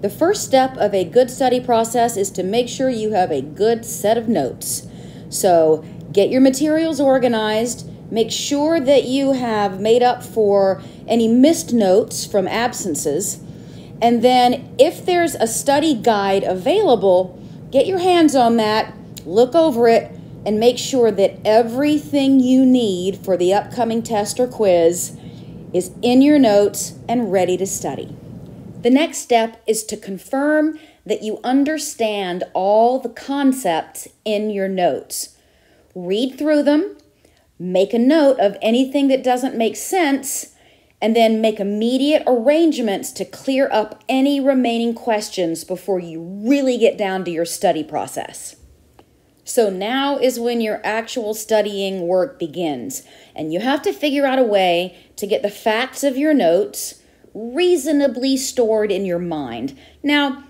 The first step of a good study process is to make sure you have a good set of notes. So get your materials organized, make sure that you have made up for any missed notes from absences, and then if there's a study guide available, get your hands on that, look over it, and make sure that everything you need for the upcoming test or quiz is in your notes and ready to study. The next step is to confirm that you understand all the concepts in your notes. Read through them, make a note of anything that doesn't make sense, and then make immediate arrangements to clear up any remaining questions before you really get down to your study process. So now is when your actual studying work begins, and you have to figure out a way to get the facts of your notes reasonably stored in your mind. Now,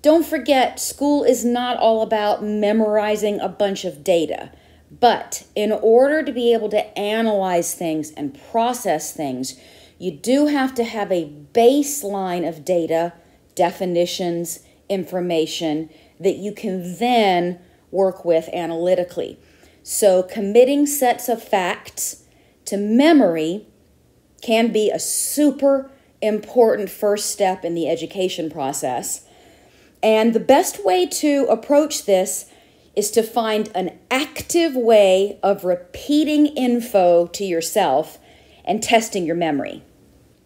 don't forget, school is not all about memorizing a bunch of data, but in order to be able to analyze things and process things, you do have to have a baseline of data, definitions, information that you can then work with analytically. So committing sets of facts to memory can be a super important first step in the education process. And the best way to approach this is to find an active way of repeating info to yourself and testing your memory.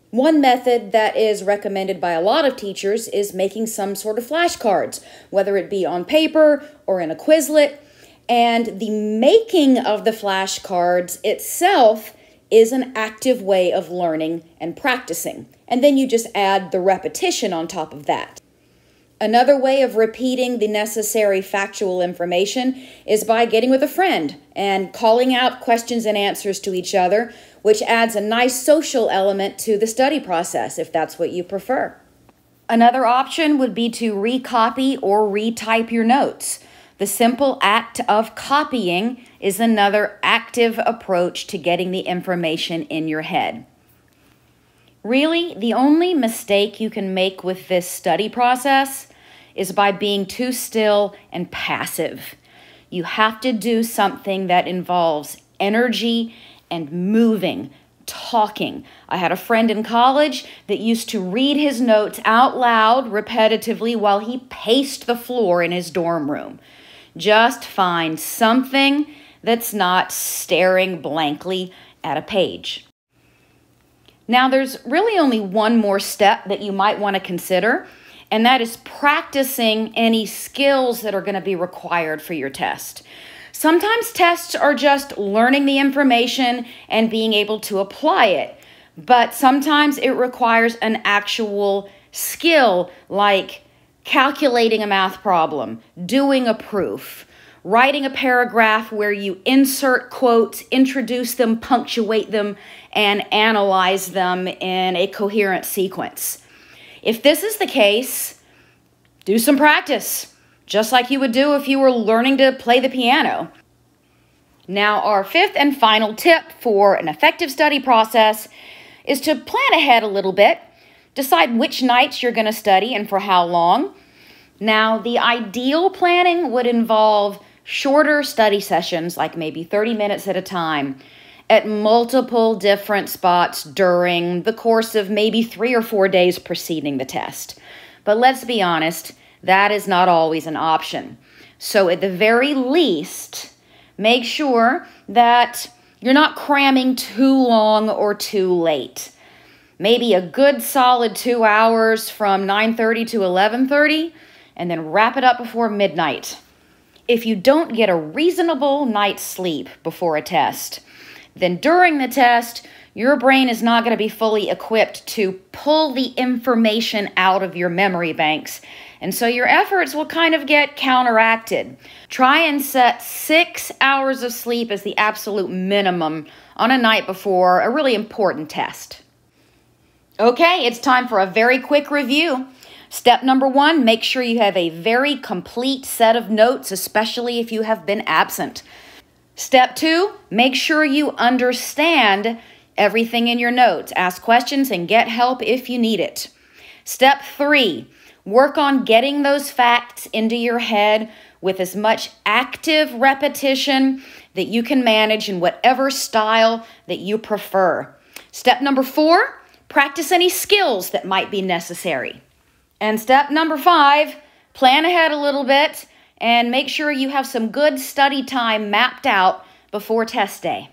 One method that is recommended by a lot of teachers is making some sort of flashcards, whether it be on paper or in a Quizlet. And the making of the flashcards itself is an active way of learning and practicing. And then you just add the repetition on top of that. Another way of repeating the necessary factual information is by getting with a friend and calling out questions and answers to each other, which adds a nice social element to the study process, if that's what you prefer. Another option would be to recopy or retype your notes. The simple act of copying is another active approach to getting the information in your head. Really, the only mistake you can make with this study process is by being too still and passive. You have to do something that involves energy and moving, talking. I had a friend in college that used to read his notes out loud repetitively while he paced the floor in his dorm room. Just find something that's not staring blankly at a page. Now, there's really only one more step that you might want to consider, and that is practicing any skills that are going to be required for your test. Sometimes tests are just learning the information and being able to apply it, but sometimes it requires an actual skill like calculating a math problem, doing a proof, writing a paragraph where you insert quotes, introduce them, punctuate them, and analyze them in a coherent sequence. If this is the case, do some practice, just like you would do if you were learning to play the piano. Now, our fifth and final tip for an effective study process is to plan ahead a little bit. Decide which nights you're going to study and for how long. Now, the ideal planning would involve shorter study sessions, like maybe 30 minutes at a time, at multiple different spots during the course of maybe 3 or 4 days preceding the test. But let's be honest, that is not always an option. So at the very least, make sure that you're not cramming too long or too late. Maybe a good solid 2 hours from 9:30 to 11:30, and then wrap it up before midnight. If you don't get a reasonable night's sleep before a test, then during the test, your brain is not going to be fully equipped to pull the information out of your memory banks, and so your efforts will kind of get counteracted. Try and set 6 hours of sleep as the absolute minimum on a night before a really important test. Okay, it's time for a very quick review. Step number 1, make sure you have a very complete set of notes, especially if you have been absent. Step 2, make sure you understand everything in your notes. Ask questions and get help if you need it. Step 3, work on getting those facts into your head with as much active repetition that you can manage in whatever style that you prefer. Step number 4, practice any skills that might be necessary. And step number 5, plan ahead a little bit and make sure you have some good study time mapped out before test day.